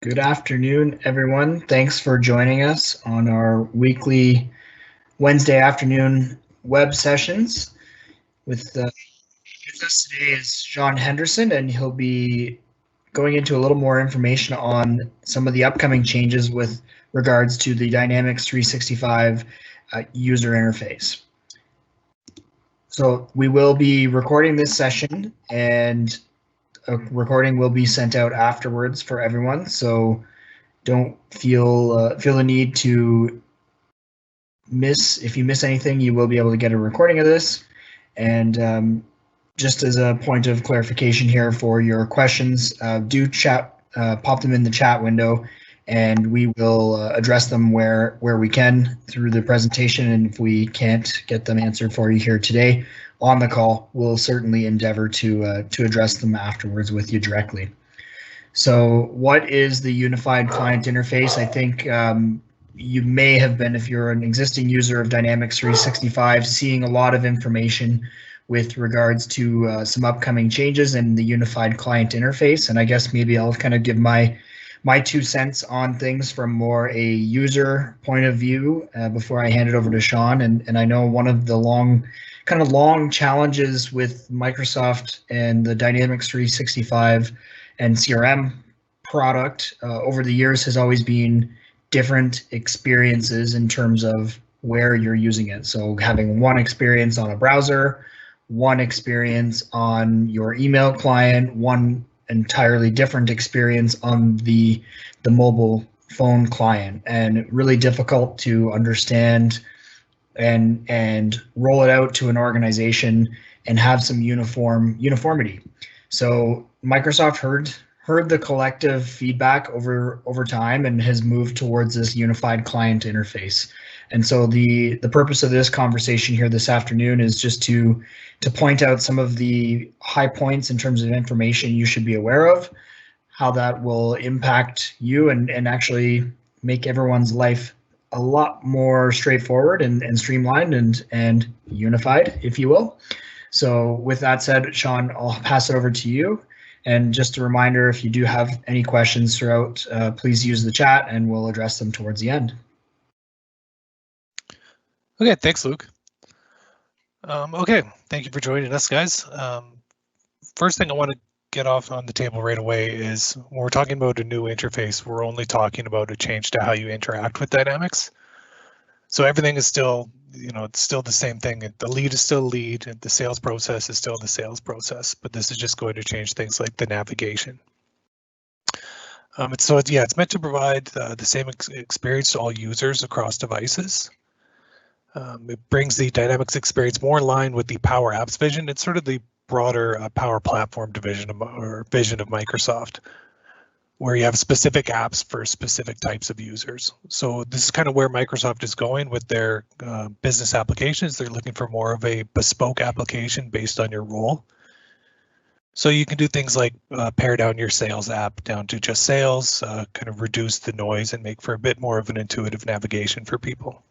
Good afternoon, everyone. Thanks for joining us on our weekly Wednesday afternoon web sessions. With us today is Sean Henderson, and he'll be going into a little more information on some of the upcoming changes with regards to the Dynamics 365 user interface. So we will be recording this session, and a recording will be sent out afterwards for everyone. So don't feel the need to if you miss anything, you will be able to get a recording of this. And just as a point of clarification here for your questions, do pop them in the chat window, and we will address them where we can through the presentation. And if we can't get them answered for you here today on the call, we'll certainly endeavor to address them afterwards with you directly. So what is the unified client interface? I think you may have been, if you're an existing user of Dynamics 365, seeing a lot of information with regards to some upcoming changes in the unified client interface. And I guess maybe I'll kind of give my 2 cents on things from more a user point of view before I hand it over to Sean. And I know one of the long challenges with Microsoft and the Dynamics 365 and CRM product over the years has always been different experiences in terms of where you're using it. So having one experience on a browser, one experience on your email client, one entirely different experience on the mobile phone client, and really difficult to understand and roll it out to an organization and have some uniformity. So Microsoft heard the collective feedback over time and has moved towards this unified client interface. And so the purpose of this conversation here this afternoon is just to point out some of the high points in terms of information you should be aware of, how that will impact you and actually make everyone's life a lot more straightforward and streamlined and unified, if you will. So with that said, Sean, I'll pass it over to you. And just a reminder, if you do have any questions throughout, please use the chat and we'll address them towards the end. Okay, thanks, Luke. Okay, thank you for joining us, guys. First thing I want to get off on the table right away is when we're talking about a new interface, we're only talking about a change to how you interact with Dynamics. So everything is still, it's still the same thing. The lead is still lead, and the sales process is still the sales process, but this is just going to change things like the navigation. It's meant to provide the same experience to all users across devices. It brings the Dynamics experience more in line with the Power Apps vision. It's sort of the broader Power Platform division or vision of Microsoft, where you have specific apps for specific types of users. So this is kind of where Microsoft is going with their business applications. They're looking for more of a bespoke application based on your role. So you can do things like pare down your sales app down to just sales, kind of reduce the noise and make for a bit more of an intuitive navigation for people.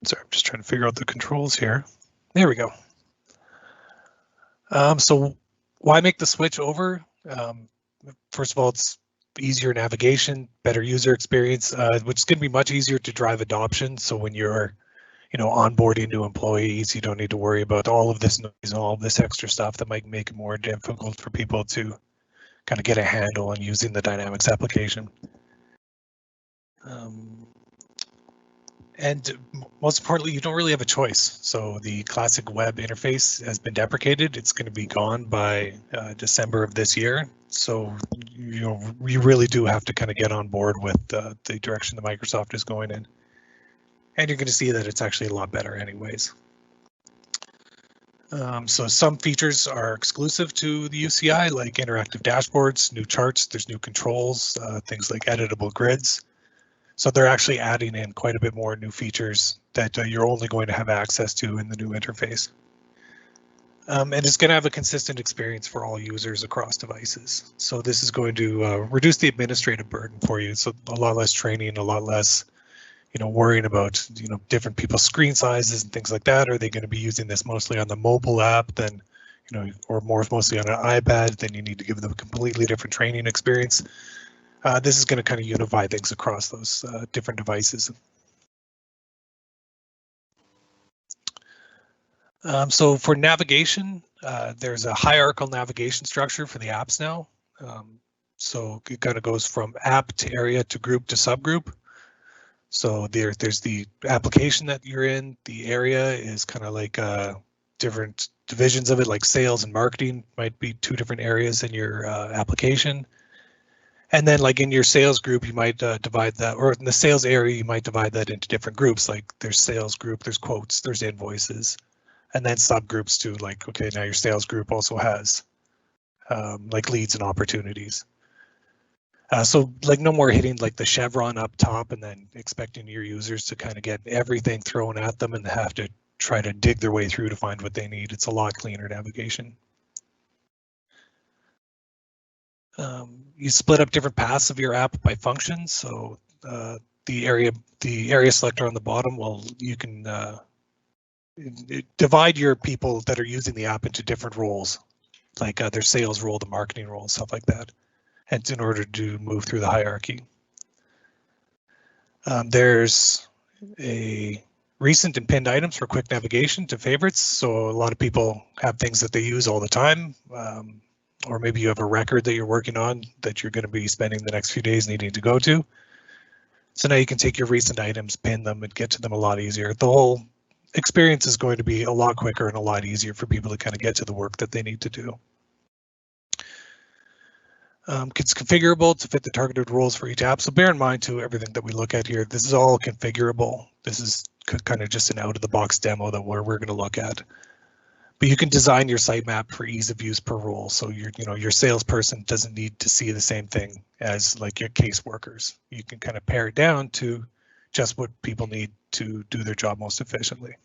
Sorry, I'm just trying to figure out the controls here. There we go. So why make the switch over? First of all, it's easier navigation, better user experience, which is going to be much easier to drive adoption. So when you're, onboarding new employees, you don't need to worry about all of this noise and all of this extra stuff that might make it more difficult for people to kind of get a handle on using the Dynamics application. And most importantly, you don't really have a choice. So the classic web interface has been deprecated. It's going to be gone by December of this year. So you really do have to kind of get on board with the direction that Microsoft is going in. And you're going to see that it's actually a lot better anyways. So some features are exclusive to the UCI, like interactive dashboards, new charts, there's new controls, things like editable grids. So they're actually adding in quite a bit more new features that you're only going to have access to in the new interface. And it's going to have a consistent experience for all users across devices. So this is going to reduce the administrative burden for you. So a lot less training, a lot less, worrying about, different people's screen sizes and things like that. Are they going to be using this mostly on the mobile app than, or mostly on an iPad? Then you need to give them a completely different training experience. This is going to kind of unify things across those different devices. So for navigation, there's a hierarchical navigation structure for the apps now. So it kind of goes from app to area to group to subgroup. So there's the application that you're in. The area is kind of like different divisions of it, like sales and marketing might be two different areas in your application. And then like in your sales group, you might divide that, or in the sales area, you might divide that into different groups. Like there's sales group, there's quotes, there's invoices, and then subgroups too. Like, okay, now your sales group also has like leads and opportunities. So like no more hitting like the chevron up top and then expecting your users to kind of get everything thrown at them and have to try to dig their way through to find what they need. It's a lot cleaner navigation. You split up different paths of your app by functions. So the area selector on the bottom, well, you can divide your people that are using the app into different roles, like their sales role, the marketing role, stuff like that. And in order to move through the hierarchy. There's a recent and pinned items for quick navigation to favorites. So a lot of people have things that they use all the time. Or maybe you have a record that you're working on that you're going to be spending the next few days needing to go to. So now you can take your recent items, pin them, and get to them a lot easier. The whole experience is going to be a lot quicker and a lot easier for people to kind of get to the work that they need to do. It's configurable to fit the targeted roles for each app. So bear in mind too, everything that we look at here, this is all configurable. This is kind of just an out-of-the-box demo that we're going to look at. But you can design your sitemap for ease of use per role. So your salesperson doesn't need to see the same thing as like your caseworkers. You can kind of pare it down to just what people need to do their job most efficiently.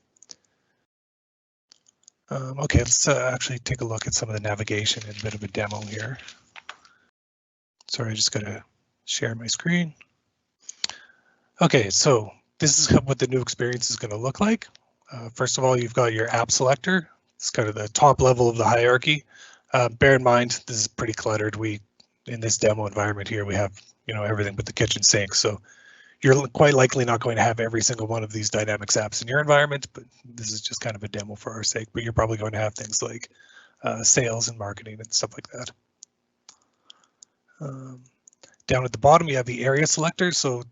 Okay, let's actually take a look at some of the navigation and a bit of a demo here. Sorry, I just got to share my screen. Okay, so this is what the new experience is going to look like. First of all, you've got your app selector. It's kind of the top level of the hierarchy. Bear in mind, this is pretty cluttered. In this demo environment here, we have everything but the kitchen sink. So you're quite likely not going to have every single one of these Dynamics apps in your environment, but this is just kind of a demo for our sake. But you're probably going to have things like sales and marketing and stuff like that. Down at the bottom, you have the area selector. So,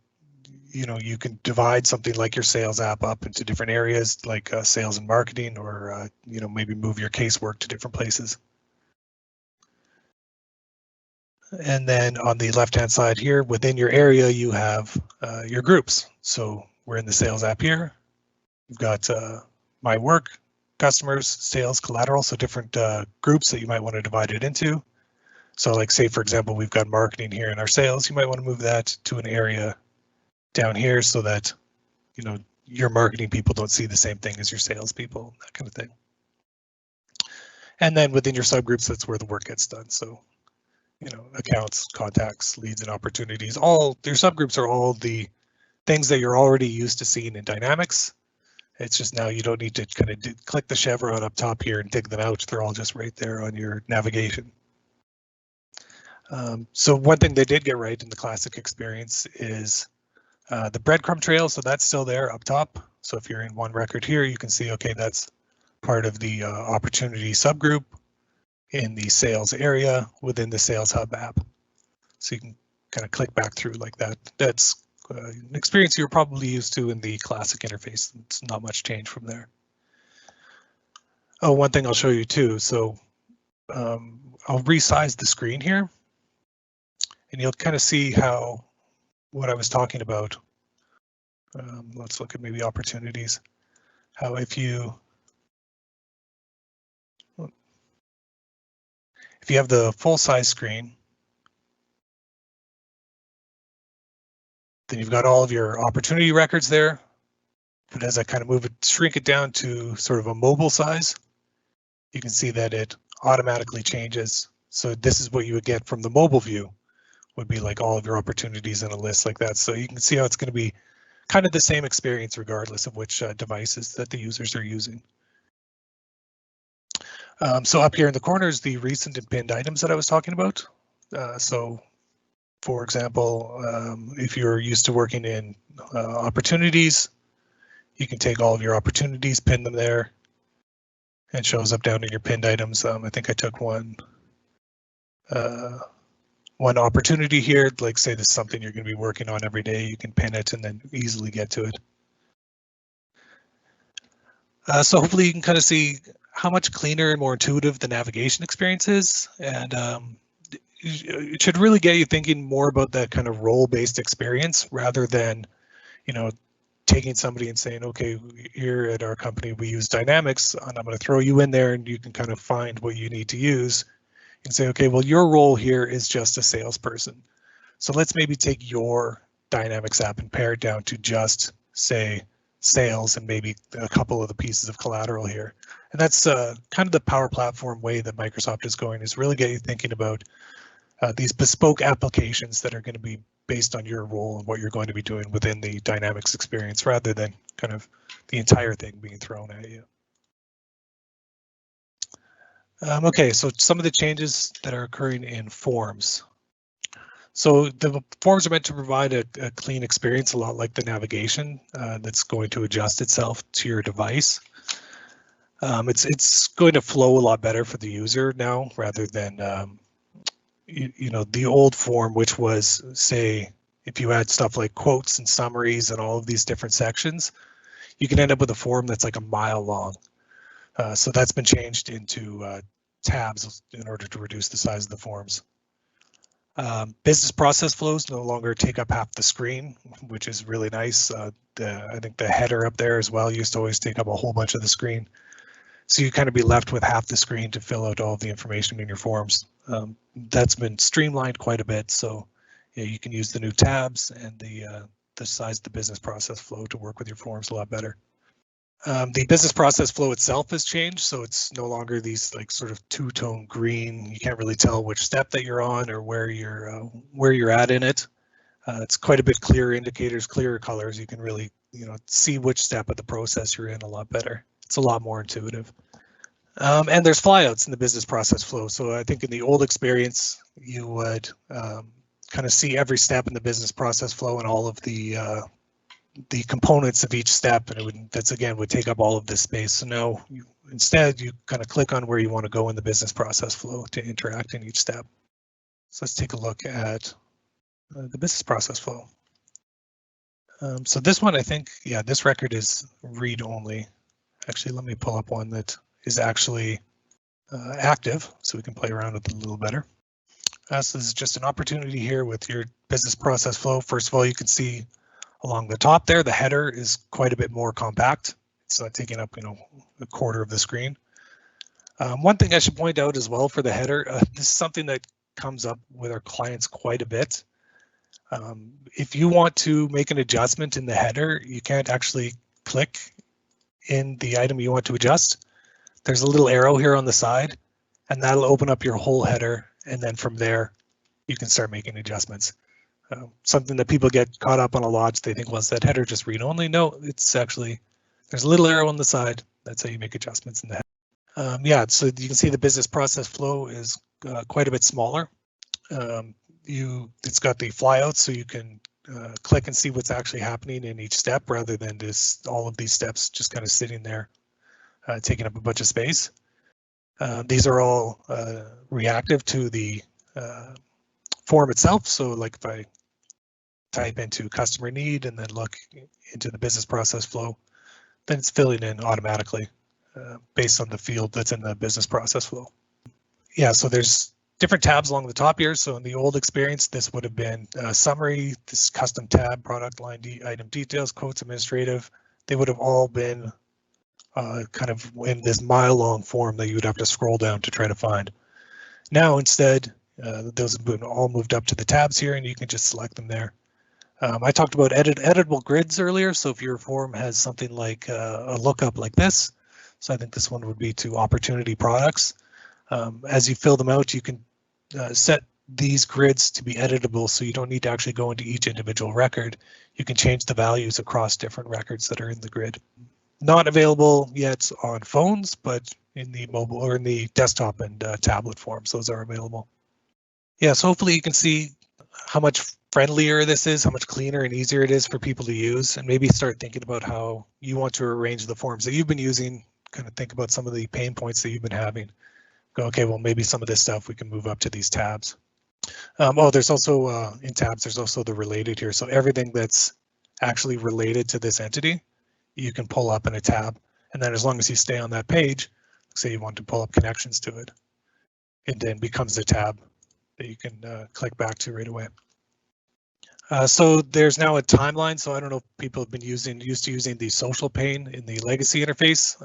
you can divide something like your sales app up into different areas like sales and marketing, or, maybe move your casework to different places. And then on the left-hand side here, within your area, you have your groups. So we're in the sales app here. You've got my work, customers, sales, collateral, so different groups that you might want to divide it into. So like say, for example, we've got marketing here in our sales. You might want to move that to an area down here so that, your marketing people don't see the same thing as your sales people, that kind of thing. And then within your subgroups, that's where the work gets done. So, accounts, contacts, leads, and opportunities, all your subgroups are all the things that you're already used to seeing in Dynamics. It's just now you don't need to kind of click the chevron up top here and dig them out. They're all just right there on your navigation. So one thing they did get right in the classic experience is the breadcrumb trail. So that's still there up top. So if you're in one record here, you can see, okay, that's part of the opportunity subgroup in the sales area within the Sales Hub app. So you can kind of click back through like that. That's an experience you're probably used to in the classic interface. It's not much change from there. Oh, one thing I'll show you too. So I'll resize the screen here. And you'll kind of see what I was talking about. Let's look at maybe opportunities. How if you have the full size screen, then you've got all of your opportunity records there. But as I kind of shrink it down to sort of a mobile size, you can see that it automatically changes. So this is what you would get from the mobile view. Would be like all of your opportunities in a list like that. So you can see how it's going to be kind of the same experience regardless of which devices that the users are using. So up here in the corner is the recent and pinned items that I was talking about. So for example, if you're used to working in opportunities, you can take all of your opportunities, pin them there, and it shows up down in your pinned items. I think I took one opportunity here, like say this is something you're going to be working on every day, you can pin it and then easily get to it. So hopefully you can kind of see how much cleaner and more intuitive the navigation experience is, and it should really get you thinking more about that kind of role-based experience rather than, you know, taking somebody and saying, okay, here at our company we use Dynamics, and I'm going to throw you in there and you can kind of find what you need to use. And say, okay, well, your role here is just a salesperson. So let's maybe take your Dynamics app and pare it down to just, say, sales and maybe a couple of the pieces of collateral here. And that's kind of the Power Platform way that Microsoft is going, is really get you thinking about these bespoke applications that are going to be based on your role and what you're going to be doing within the Dynamics experience, rather than kind of the entire thing being thrown at you. Okay, so some of the changes that are occurring in forms. So the forms are meant to provide a clean experience, a lot like the navigation that's going to adjust itself to your device. It's going to flow a lot better for the user now, rather than you know, the old form, which was, say, if you had stuff like quotes and summaries and all of these different sections, you can end up with a form that's like a mile long. So that's been changed into tabs in order to reduce the size of the forms. Business process flows no longer take up half the screen, which is really nice. I think the header up there as well used to always take up a whole bunch of the screen. So you kind of be left with half the screen to fill out all of the information in your forms. That's been streamlined quite a bit, so yeah, you can use the new tabs and the size of the business process flow to work with your forms a lot better. The business process flow itself has changed, so it's no longer these like sort of two-tone green. You can't really tell which step that you're on or where you're at in it. It's quite a bit clearer indicators, clearer colors. You can really, you know, see which step of the process you're in a lot better. It's a lot more intuitive. And there's flyouts in the business process flow. So I think in the old experience, you would kind of see every step in the business process flow and all of the components of each step, and that's again would take up all of this space. So now instead you kind of click on where you want to go in the business process flow to interact in each step. So let's take a look at the business process flow. So this one, I think, yeah, this record is read only. Actually, let me pull up one that is actually active so we can play around with it a little better. So this is just an opportunity here with your business process flow. First of all, you can see along the top there, the header is quite a bit more compact. It's not taking up, you know, a quarter of the screen. One thing I should point out as well for the header, this is something that comes up with our clients quite a bit. If you want to make an adjustment in the header, you can't actually click in the item you want to adjust. There's a little arrow here on the side, and that'll open up your whole header, and then from there, you can start making adjustments. Something that people get caught up on a lot, they think, well, is that header just read only? No, it's actually, there's a little arrow on the side. That's how you make adjustments in the header. Yeah, so you can see the business process flow is quite a bit smaller. It's got the flyouts, so you can click and see what's actually happening in each step, rather than just all of these steps just kind of sitting there, taking up a bunch of space. These are all reactive to the form itself. So like if I type into customer need and then look into the business process flow, then it's filling in automatically based on the field that's in the business process flow. Yeah, so there's different tabs along the top here. So in the old experience, this would have been summary, this custom tab, product line, item details, quotes, administrative. They would have all been kind of in this mile-long form that you would have to scroll down to try to find. Now instead, those have been all moved up to the tabs here, and you can just select them there. I talked about editable grids earlier, so if your form has something like a lookup like this, so I think this one would be to opportunity products. As you fill them out, you can set these grids to be editable, so you don't need to actually go into each individual record. You can change the values across different records that are in the grid. Not available yet on phones, but in the mobile or in the desktop and tablet forms, those are available. Yeah, so hopefully you can see how much friendlier this is, how much cleaner and easier it is for people to use, and maybe start thinking about how you want to arrange the forms that you've been using, kind of think about some of the pain points that you've been having. Go, okay, well, maybe some of this stuff we can move up to these tabs. Oh, there's also in tabs, there's also the related here. So everything that's actually related to this entity, you can pull up in a tab. And then as long as you stay on that page, say you want to pull up connections to it, it then becomes a tab that you can click back to right away. So there's now a timeline. So I don't know if people have been used to using the social pane in the legacy interface,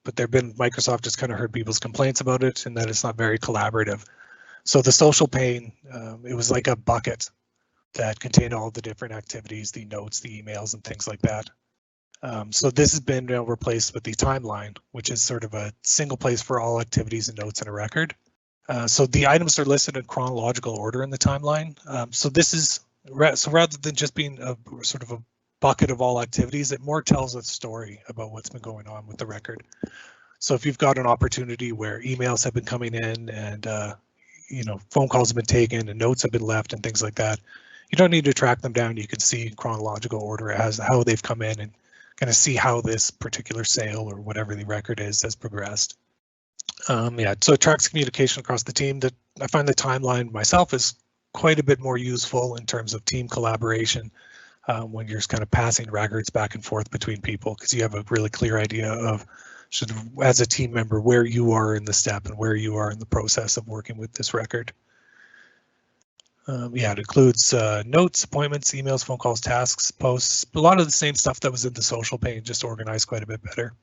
but Microsoft just kind of heard people's complaints about it and that it's not very collaborative. So the social pane, it was like a bucket that contained all the different activities, the notes, the emails, and things like that. So this has been replaced with the timeline, which is sort of a single place for all activities and notes in a record. So the items are listed in chronological order in the timeline. So this is, so rather than just being a sort of a bucket of all activities, it more tells a story about what's been going on with the record. So if you've got an opportunity where emails have been coming in and phone calls have been taken and notes have been left and things like that, you don't need to track them down. You can see chronological order as how they've come in and kind of see how this particular sale or whatever the record is has progressed. Yeah, so it tracks communication across the team. That I find the timeline myself is quite a bit more useful in terms of team collaboration when you're just kind of passing records back and forth between people, because you have a really clear idea of, as a team member, where you are in the step and where you are in the process of working with this record. Yeah, it includes notes, appointments, emails, phone calls, tasks, posts, a lot of the same stuff that was in the social pane, just organized quite a bit better.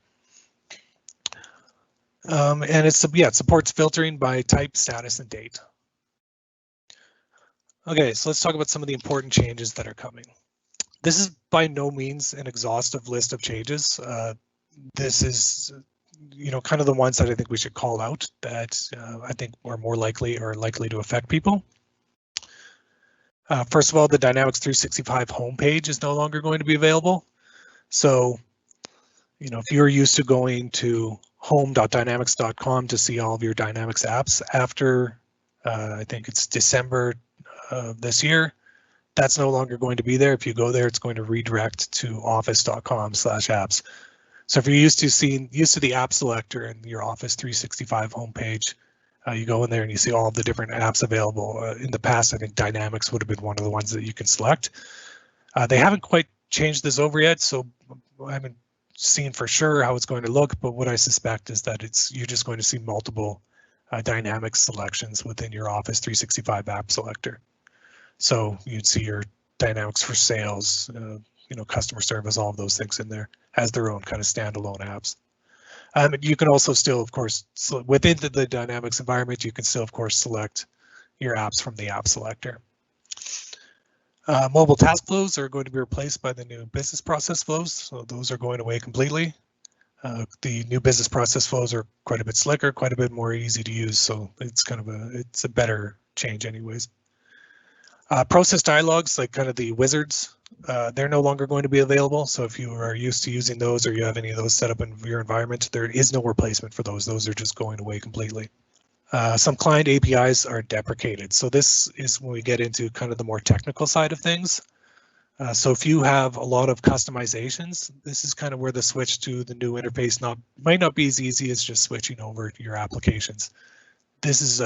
And it supports filtering by type, status, and date. Okay, so let's talk about some of the important changes that are coming. This is by no means an exhaustive list of changes. This is, kind of the ones that I think we should call out that I think are more likely to affect people. First of all, the Dynamics 365 homepage is no longer going to be available. So, if you're used to going to home.dynamics.com to see all of your Dynamics apps after, I think it's December of this year, that's no longer going to be there. If you go there, it's going to redirect to office.com/apps. So if you're used to the app selector in your Office 365 homepage, you go in there and you see all of the different apps available. In the past, I think Dynamics would have been one of the ones that you can select. They haven't quite changed this over yet, so I haven't seen for sure how it's going to look, but what I suspect is that you're just going to see multiple Dynamics selections within your Office 365 app selector. So you'd see your Dynamics for sales, customer service, all of those things in there as their own kind of standalone apps. You can also still, of course, within the Dynamics environment, you can still, of course, select your apps from the app selector. Mobile task flows are going to be replaced by the new business process flows, so those are going away completely. The new business process flows are quite a bit slicker, quite a bit more easy to use, so it's a better change anyways. Process dialogues, like kind of the wizards, they're no longer going to be available. So if you are used to using those or you have any of those set up in your environment, there is no replacement for those. Those are just going away completely. Some client APIs are deprecated. So this is when we get into kind of the more technical side of things. So if you have a lot of customizations, this is kind of where the switch to the new interface might not be as easy as just switching over to your applications. This is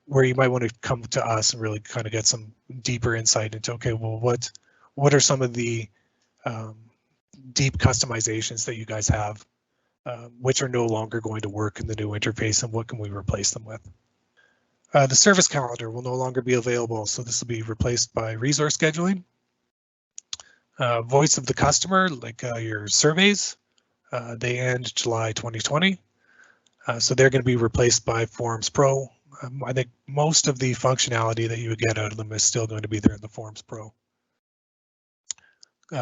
where you might want to come to us and really kind of get some deeper insight into, okay, well, what are some of the deep customizations that you guys have, which are no longer going to work in the new interface, and what can we replace them with? The service calendar will no longer be available, so this will be replaced by resource scheduling. Voice of the customer, like your surveys, they end July 2020. So they're going to be replaced by Forms Pro. I think most of the functionality that you would get out of them is still going to be there in the Forms Pro.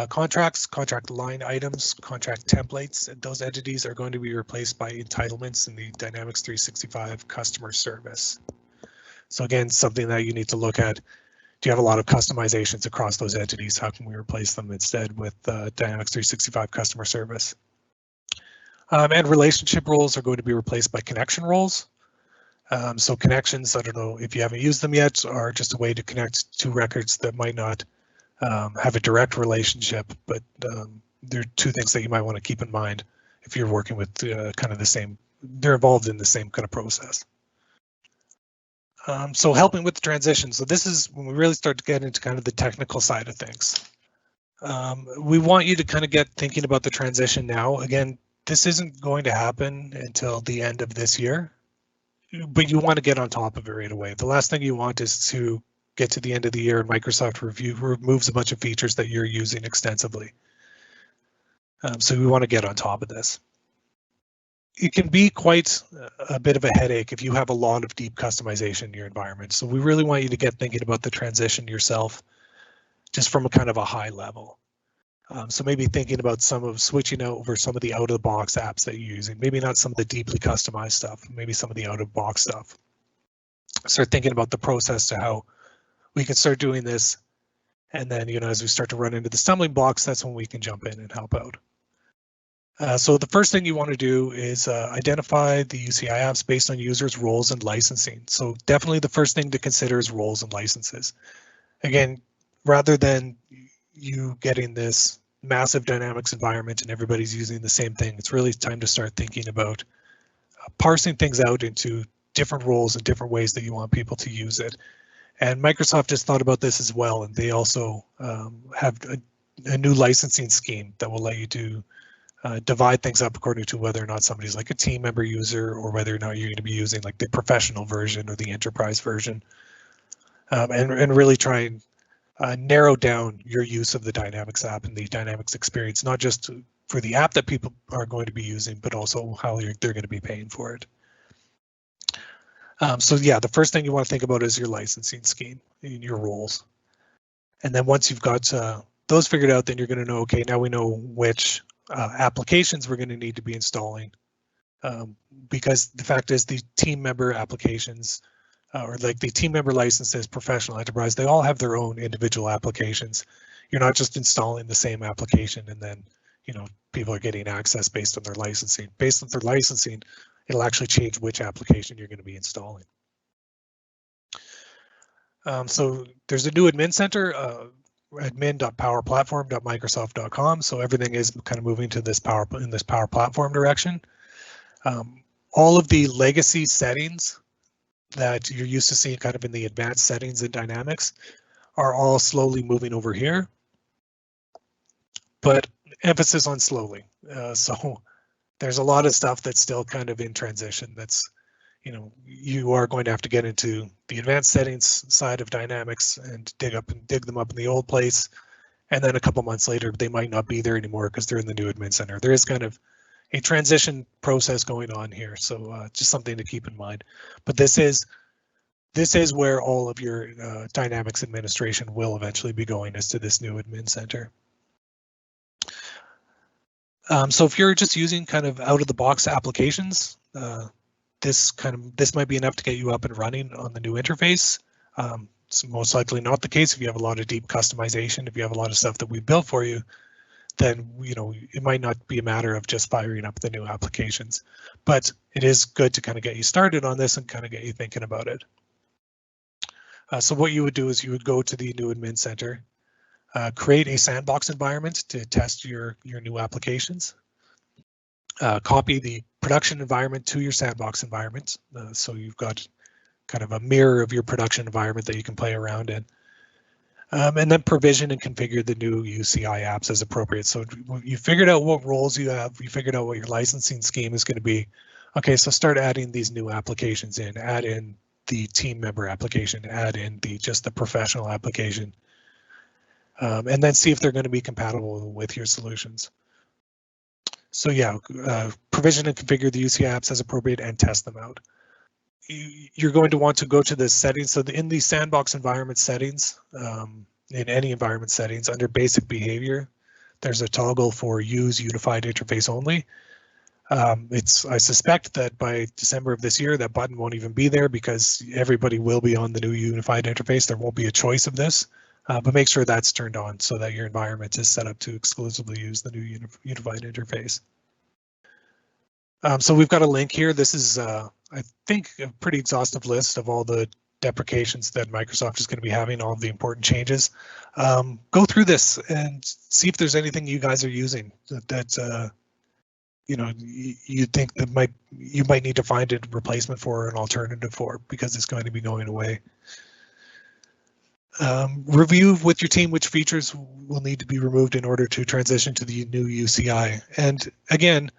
Contracts, contract line items, contract templates, and those entities are going to be replaced by entitlements in the Dynamics 365 customer service. So again, something that you need to look at. Do you have a lot of customizations across those entities? How can we replace them instead with Dynamics 365 customer service? And relationship roles are going to be replaced by connection roles. So connections, I don't know if you haven't used them yet, are just a way to connect two records that might not have a direct relationship, but there are two things that you might want to keep in mind if you're working with kind of the same, they're involved in the same kind of process. So helping with the transition. So this is when we really start to get into kind of the technical side of things. We want you to kind of get thinking about the transition now. Again, this isn't going to happen until the end of this year, but you want to get on top of it right away. The last thing you want is to get to the end of the year and Microsoft removes a bunch of features that you're using extensively. So we want to get on top of this. It can be quite a bit of a headache if you have a lot of deep customization in your environment. So we really want you to get thinking about the transition yourself, just from a kind of a high level. So maybe thinking about switching over some of the out-of-the-box apps that you're using, maybe not some of the deeply customized stuff, maybe some of the out-of-box stuff. Start thinking about the process to how we can start doing this. And then, as we start to run into the stumbling blocks, that's when we can jump in and help out. So the first thing you want to do is identify the UCI apps based on users' roles and licensing. So definitely the first thing to consider is roles and licenses. Again, rather than you getting this massive Dynamics environment and everybody's using the same thing, it's really time to start thinking about parsing things out into different roles and different ways that you want people to use it. And Microsoft has thought about this as well, and they also have a new licensing scheme that will let you do divide things up according to whether or not somebody's like a team member user or whether or not you're going to be using like the professional version or the enterprise version, and really try and narrow down your use of the Dynamics app and the Dynamics experience, not just for the app that people are going to be using, but also how they're going to be paying for it. So yeah, the first thing you want to think about is your licensing scheme and your roles. And then once you've got those figured out, then you're going to know, okay, now we know which applications we're going to need to be installing, because the fact is the team member applications or like the team member licenses, professional, enterprise, they all have their own individual applications. You're not just installing the same application and then people are getting access based on their licensing. Based on their licensing, it'll actually change which application you're going to be installing. So there's a new admin center, admin.powerplatform.microsoft.com. So everything is kind of moving to this power platform direction. All of the legacy settings that you're used to seeing kind of in the advanced settings in Dynamics are all slowly moving over here, but emphasis on slowly. So there's a lot of stuff that's still kind of in transition. That's, you are going to have to get into the advanced settings side of Dynamics and dig them up in the old place. And then a couple months later, they might not be there anymore because they're in the new admin center. There is kind of a transition process going on here. So just something to keep in mind. But this is where all of your Dynamics administration will eventually be going, is to this new admin center. So if you're just using kind of out of the box applications, this might be enough to get you up and running on the new interface. It's most likely not the case if you have a lot of deep customization. If you have a lot of stuff that we built for you, then it might not be a matter of just firing up the new applications. But it is good to kind of get you started on this and kind of get you thinking about it. So what you would do is you would go to the new admin center, create a sandbox environment to test your new applications. Copy the production environment to your sandbox environment. So you've got kind of a mirror of your production environment that you can play around in. And then provision and configure the new UCI apps as appropriate. So you figured out what roles you have, you figured out what your licensing scheme is going to be. Okay, so start adding these new applications in, add in the team member application, add in just the professional application, and then see if they're going to be compatible with your solutions. So yeah, provision and configure the UCI apps as appropriate and test them out. You're going to want to go to the settings. So in the sandbox environment settings, in any environment settings, under basic behavior, there's a toggle for use unified interface only. I suspect that by December of this year, that button won't even be there because everybody will be on the new unified interface. There won't be a choice of this, but make sure that's turned on so that your environment is set up to exclusively use the new unified interface. So we've got a link here. This is, I think, a pretty exhaustive list of all the deprecations that Microsoft is going to be having, all of the important changes. Go through this and see if there's anything you guys are using that you know, you think that you might need to find a replacement for, an alternative for, because it's going to be going away. Review with your team which features will need to be removed in order to transition to the new UCI. And again,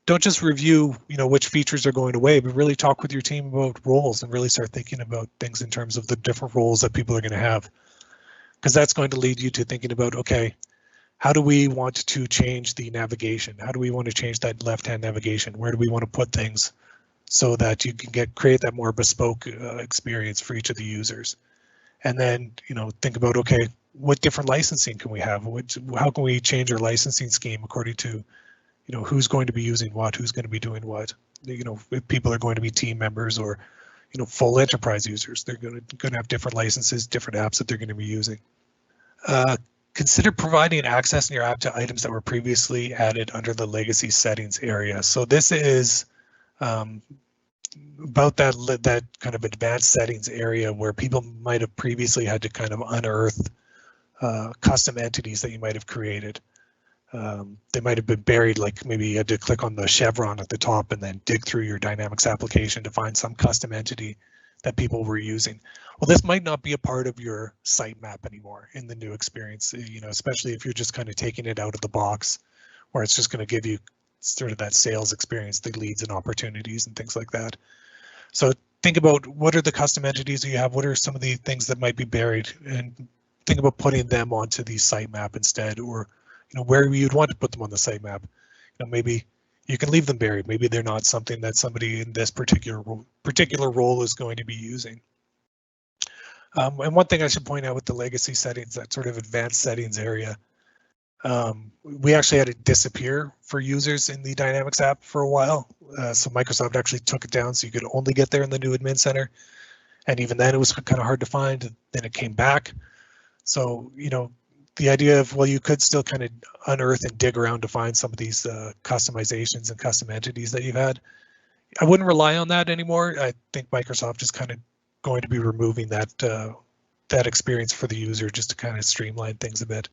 don't just review, you know, which features are going away, but really talk with your team about roles and really start thinking about things in terms of the different roles that people are going to have, because that's going to lead you to thinking about, okay, how do we want to change the navigation? How do we want to change that left-hand navigation? Where do we want to put things so that you can create that more bespoke experience for each of the users? And then, you know, think about, okay, what different licensing can we have? How can we change our licensing scheme according to, you know, who's going to be using what, who's going to be doing what? You know, if people are going to be team members or, you know, full enterprise users, they're going to have different licenses, different apps that they're going to be using. Consider providing access in your app to items that were previously added under the legacy settings area. So this is about that kind of advanced settings area where people might have previously had to kind of unearth custom entities that you might have created. They might have been buried, like maybe you had to click on the chevron at the top and then dig through your Dynamics application to find some custom entity that people were using. Well, this might not be a part of your sitemap anymore in the new experience, you know, especially if you're just kind of taking it out of the box, where it's just going to give you sort of that sales experience, the leads and opportunities and things like that. So think about what are the custom entities that you have, what are some of the things that might be buried, and think about putting them onto the sitemap instead, or, you know, where you'd want to put them on the sitemap. You know, maybe you can leave them buried. Maybe they're not something that somebody in this particular role is going to be using. And one thing I should point out with the legacy settings, that sort of advanced settings area, we actually had it disappear for users in the Dynamics app for a while. So Microsoft actually took it down so you could only get there in the new admin center. And even then it was kind of hard to find. Then it came back. So, you know, the idea of, well, you could still kind of unearth and dig around to find some of these customizations and custom entities that you've had. I wouldn't rely on that anymore. I think Microsoft is kind of going to be removing that that experience for the user just to kind of streamline things a bit.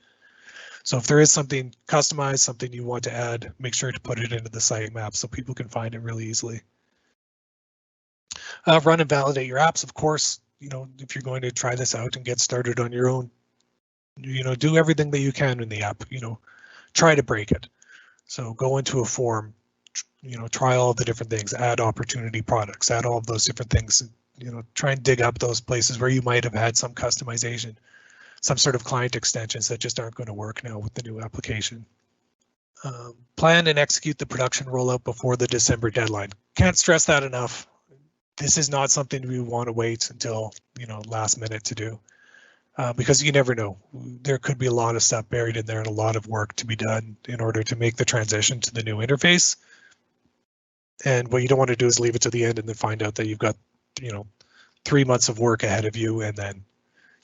So if there is something customized, something you want to add, make sure to put it into the sitemap so people can find it really easily. Run and validate your apps, of course. You know, if you're going to try this out and get started on your own, you know, do everything that you can in the app. You know, try to break it. So go into a form, you know, try all the different things, add opportunity products, add all of those different things. You know, try and dig up those places where you might have had some customization, some sort of client extensions that just aren't going to work now with the new application. Plan and execute the production rollout before the December deadline. Can't stress that enough. This is not something we want to wait until, you know, last minute to do, because you never know. There could be a lot of stuff buried in there and a lot of work to be done in order to make the transition to the new interface. And what you don't want to do is leave it to the end and then find out that you've got, you know, 3 months of work ahead of you, and then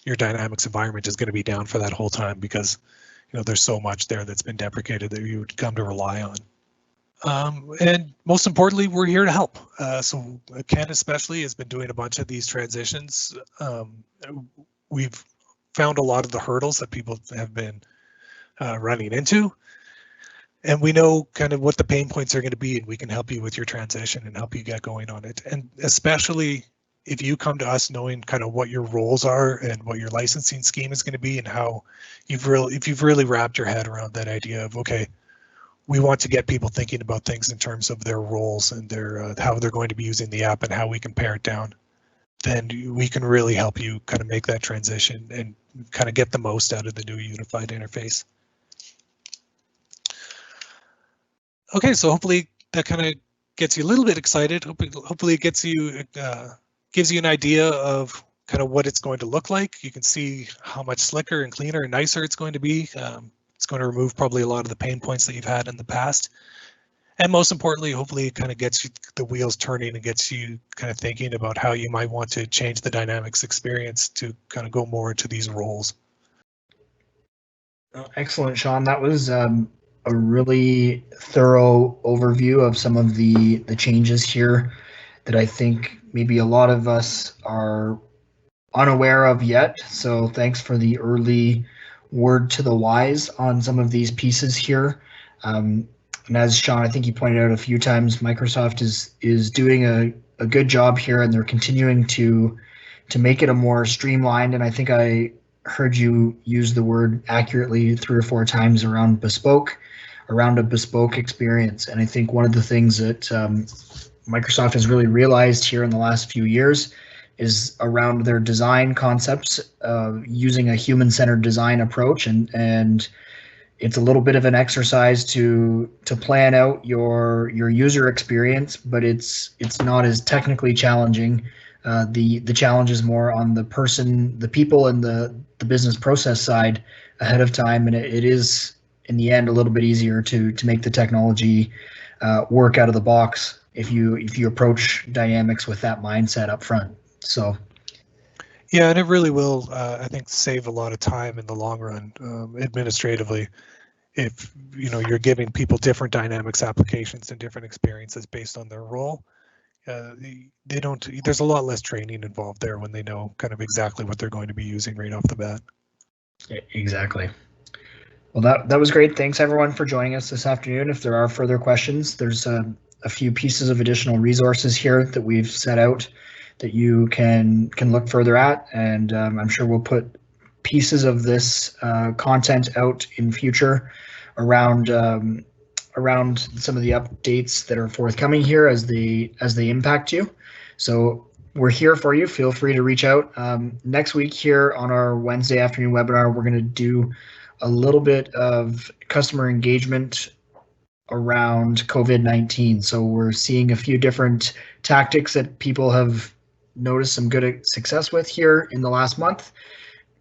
your Dynamics environment is going to be down for that whole time because, you know, there's so much there that's been deprecated that you would come to rely on. And most importantly, we're here to help. So Ken especially has been doing a bunch of these transitions. We've found a lot of the hurdles that people have been running into. And we know kind of what the pain points are going to be, and we can help you with your transition and help you get going on it. And especially if you come to us knowing kind of what your roles are and what your licensing scheme is going to be, and how if you've really wrapped your head around that idea of, okay, we want to get people thinking about things in terms of their roles and their how they're going to be using the app and how we can pare it down, then we can really help you kind of make that transition and kind of get the most out of the new unified interface. Okay, so hopefully that kind of gets you a little bit excited. Hopefully it gets you, gives you an idea of kind of what it's going to look like. You can see how much slicker and cleaner and nicer it's going to be. It's going to remove probably a lot of the pain points that you've had in the past. And most importantly, hopefully it kind of gets you the wheels turning and gets you kind of thinking about how you might want to change the Dynamics experience to kind of go more into these roles. Excellent, Sean. That was a really thorough overview of some of the changes here that I think maybe a lot of us are unaware of yet. So thanks for the early word to the wise on some of these pieces here. And as Sean, I think you pointed out a few times, Microsoft is doing a good job here, and they're continuing to make it a more streamlined. And I think I heard you use the word accurately 3 or 4 times around a bespoke experience. And I think one of the things that Microsoft has really realized here in the last few years is around their design concepts, using a human-centered design approach, and it's a little bit of an exercise to plan out your user experience, but it's not as technically challenging. The challenge is more on the people, and the business process side ahead of time, and it is in the end a little bit easier to make the technology work out of the box if you approach Dynamics with that mindset up front. So. Yeah, and it really will, I think, save a lot of time in the long run, administratively, if you're giving people different Dynamics applications and different experiences based on their role. They don't. There's a lot less training involved there when they know kind of exactly what they're going to be using right off the bat. Exactly. Well, that was great. Thanks everyone for joining us this afternoon. If there are further questions, there's a few pieces of additional resources here that we've set out that you can look further at, and I'm sure we'll put pieces of this content out in future around some of the updates that are forthcoming here as they impact you. So we're here for you. Feel free to reach out. Next week here on our Wednesday afternoon webinar, we're going to do a little bit of customer engagement around COVID-19. So we're seeing a few different tactics that people have noticed some good success with here in the last month,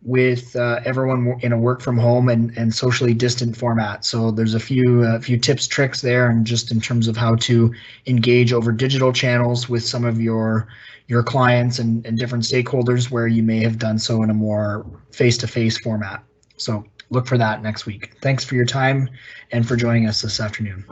with everyone in a work from home and socially distant format. So there's a few tips, tricks there, and just in terms of how to engage over digital channels with some of your clients and different stakeholders where you may have done so in a more face-to-face format. So look for that next week. Thanks for your time and for joining us this afternoon.